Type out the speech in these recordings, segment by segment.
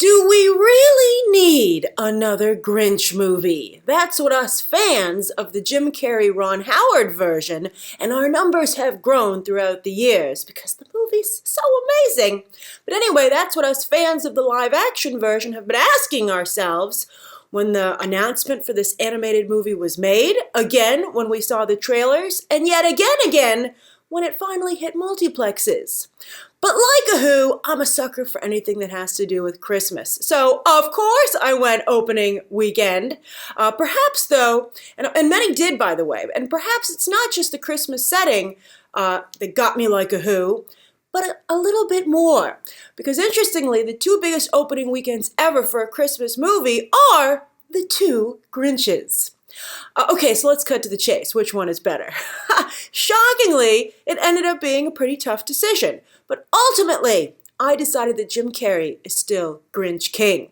Do we really need another Grinch movie? That's what us fans of the Jim Carrey, Ron Howard version, and our numbers have grown throughout the years because the movie's so amazing. But anyway, that's what us fans of the live-action version have been asking ourselves when the announcement for this animated movie was made, again when we saw the trailers, and yet again when it finally hit multiplexes. But like a Who, I'm a sucker for anything that has to do with Christmas. So, of course, I went opening weekend. Perhaps, though, and many did, by the way, and perhaps it's not just the Christmas setting that got me like a Who, but a little bit more. Because interestingly, the two biggest opening weekends ever for a Christmas movie are the two Grinches. Okay, so let's cut to the chase. Which one is better? Shockingly, it ended up being a pretty tough decision. But ultimately, I decided that Jim Carrey is still Grinch King.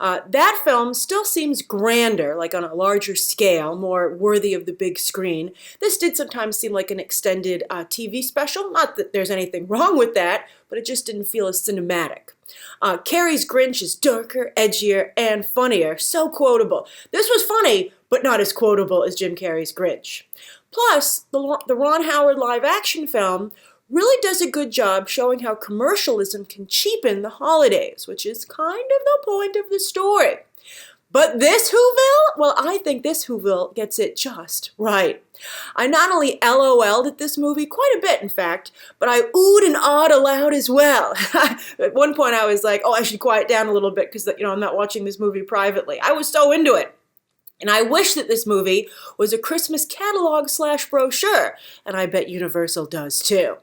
That film still seems grander, like on a larger scale, more worthy of the big screen. This did sometimes seem like an extended TV special. Not that there's anything wrong with that, but it just didn't feel as cinematic. Carrey's Grinch is darker, edgier, and funnier. So quotable. This was funny, but not as quotable as Jim Carrey's Grinch. Plus, the Ron Howard live-action film really does a good job showing how commercialism can cheapen the holidays, which is kind of the point of the story. But this Whoville? Well, I think this Whoville gets it just right. I not only LOL'd at this movie, quite a bit in fact, but I oohed and awed aloud as well. At one point I was like, oh, I should quiet down a little bit because I'm not watching this movie privately. I was so into it. And I wish that this movie was a Christmas catalog/brochure, and I bet Universal does too.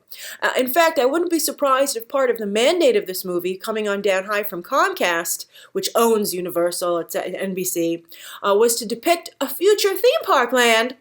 In fact, I wouldn't be surprised if part of the mandate of this movie, coming on down high from Comcast, which owns Universal, it's at NBC, was to depict a future theme park land,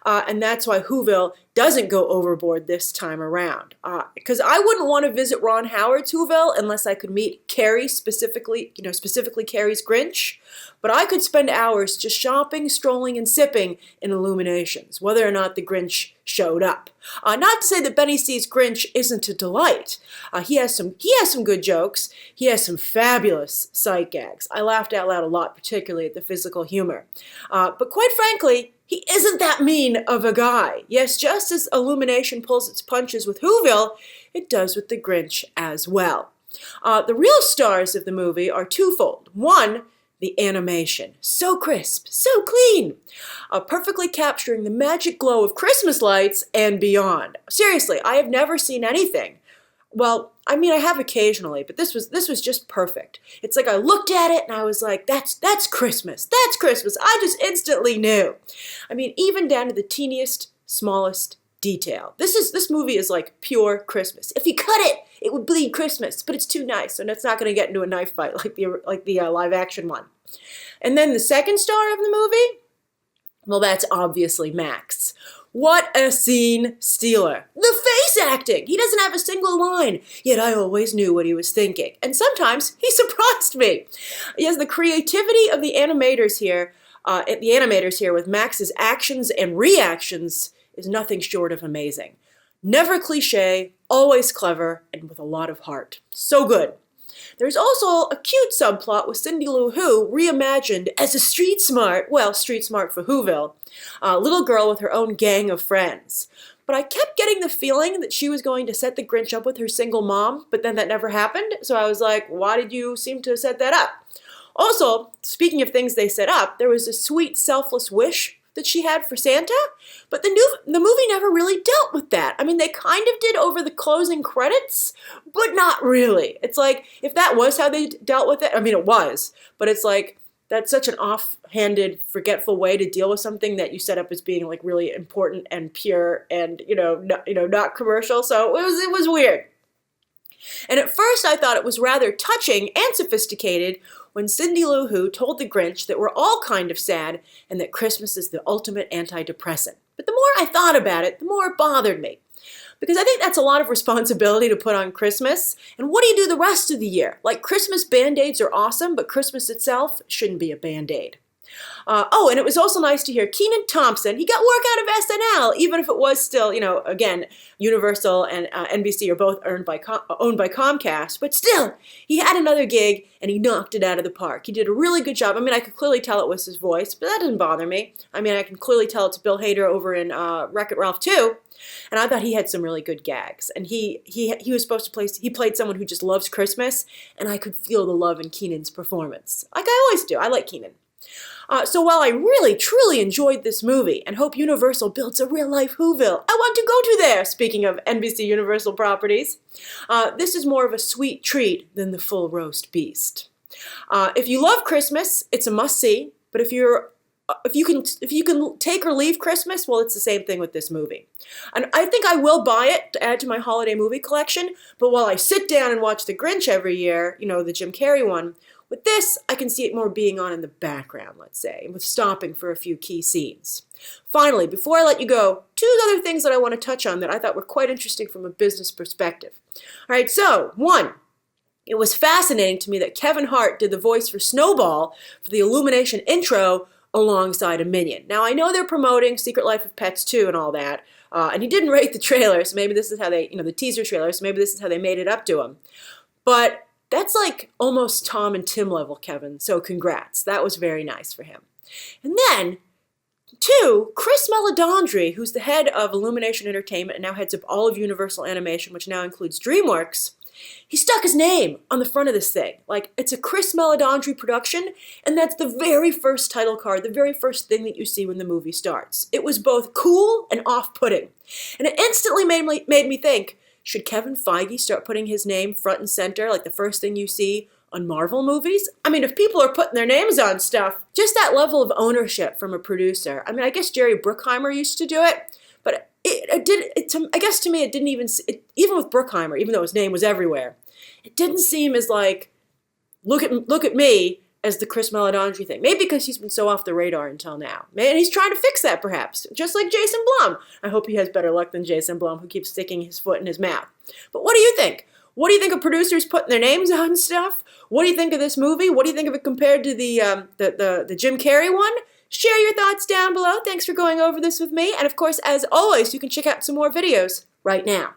and that's why Whoville doesn't go overboard this time around. Because I wouldn't want to visit Ron Howard's Whoville unless I could meet Carrey specifically Carrey's Grinch. But I could spend hours just shopping, strolling, and sipping in Illuminations, whether or not the Grinch showed up. Not to say that Benny C's Grinch isn't a delight. He has some good jokes. He has some fabulous sight gags. I laughed out loud a lot, particularly at the physical humor. But quite frankly, he isn't that mean of a guy. Yes, just as Illumination pulls its punches with Whoville, it does with the Grinch as well. The real stars of the movie are twofold. One, the animation. So crisp, so clean. Perfectly capturing the magic glow of Christmas lights and beyond. Seriously, I have never seen anything. Well, I mean, I have occasionally, but this was just perfect. It's like I looked at it and I was like, that's Christmas. That's Christmas. I just instantly knew. I mean, even down to the teeniest, smallest detail. This movie is like pure Christmas. If you cut it, it would bleed Christmas, but it's too nice, and it's not going to get into a knife fight like the live action one. And then the second star of the movie, well, that's obviously Max. What a scene stealer. The face acting. He doesn't have a single line, yet I always knew what he was thinking. And sometimes he surprised me. Yes, the creativity of the animators here with Max's actions and reactions is nothing short of amazing. Never cliche, always clever, and with a lot of heart. So good. There's also a cute subplot with Cindy Lou Who reimagined as a street smart for Whoville, a little girl with her own gang of friends. But I kept getting the feeling that she was going to set the Grinch up with her single mom, but then that never happened, so I was like, why did you seem to set that up? Also, speaking of things they set up, there was a sweet, selfless wish that she had for Santa, but the movie never really dealt with that. I mean, they kind of did over the closing credits, but not really. It's like, if that was how they dealt with it, I mean, it was, but it's like, that's such an offhanded, forgetful way to deal with something that you set up as being like really important and pure and, not commercial, so it was weird. And at first I thought it was rather touching and sophisticated when Cindy Lou Who told the Grinch that we're all kind of sad and that Christmas is the ultimate antidepressant. But the more I thought about it, the more it bothered me. Because I think that's a lot of responsibility to put on Christmas. And what do you do the rest of the year? Like, Christmas Band-Aids are awesome, but Christmas itself shouldn't be a Band-Aid. Oh, and it was also nice to hear Kenan Thompson. He got work out of SNL, even if it was still, again, Universal and NBC are both owned by Comcast. But still, he had another gig, and he knocked it out of the park. He did a really good job. I mean, I could clearly tell it was his voice, but that didn't bother me. I mean, I can clearly tell it's Bill Hader over in Wreck-It Ralph 2. And I thought he had some really good gags. And he was supposed to play, he played someone who just loves Christmas, and I could feel the love in Kenan's performance. Like I always do. I like Kenan. So while I really, truly enjoyed this movie and hope Universal builds a real-life Whoville, I want to go to there, speaking of NBC Universal properties, this is more of a sweet treat than the full roast beast. If you love Christmas, it's a must-see, but if you can take or leave Christmas, well, it's the same thing with this movie. And I think I will buy it to add to my holiday movie collection, but while I sit down and watch The Grinch every year, the Jim Carrey one, with this, I can see it more being on in the background, let's say, with stopping for a few key scenes. Finally, before I let you go, two other things that I want to touch on that I thought were quite interesting from a business perspective. All right, so, one, it was fascinating to me that Kevin Hart did the voice for Snowball for the Illumination intro alongside a minion. Now, I know they're promoting Secret Life of Pets 2 and all that, and he didn't rate the trailer, so maybe this is how they, the teaser trailer, so maybe this is how they made it up to him. But that's like almost Tom and Tim level, Kevin, so congrats. That was very nice for him. And then, two, Chris Meledandri, who's the head of Illumination Entertainment and now heads up all of Universal Animation, which now includes DreamWorks, he stuck his name on the front of this thing. Like, it's a Chris Meledandri production, and that's the very first title card, the very first thing that you see when the movie starts. It was both cool and off-putting. And it instantly made me think, should Kevin Feige start putting his name front and center, like the first thing you see on Marvel movies? I mean, if people are putting their names on stuff, just that level of ownership from a producer. I mean, I guess Jerry Bruckheimer used to do it, but I guess to me, it didn't even with Bruckheimer, even though his name was everywhere, it didn't seem as like, look at me, as the Chris Meledandri thing. Maybe because he's been so off the radar until now. And he's trying to fix that, perhaps. Just like Jason Blum. I hope he has better luck than Jason Blum, who keeps sticking his foot in his mouth. But what do you think? What do you think of producers putting their names on stuff? What do you think of this movie? What do you think of it compared to the Jim Carrey one? Share your thoughts down below. Thanks for going over this with me. And of course, as always, you can check out some more videos right now.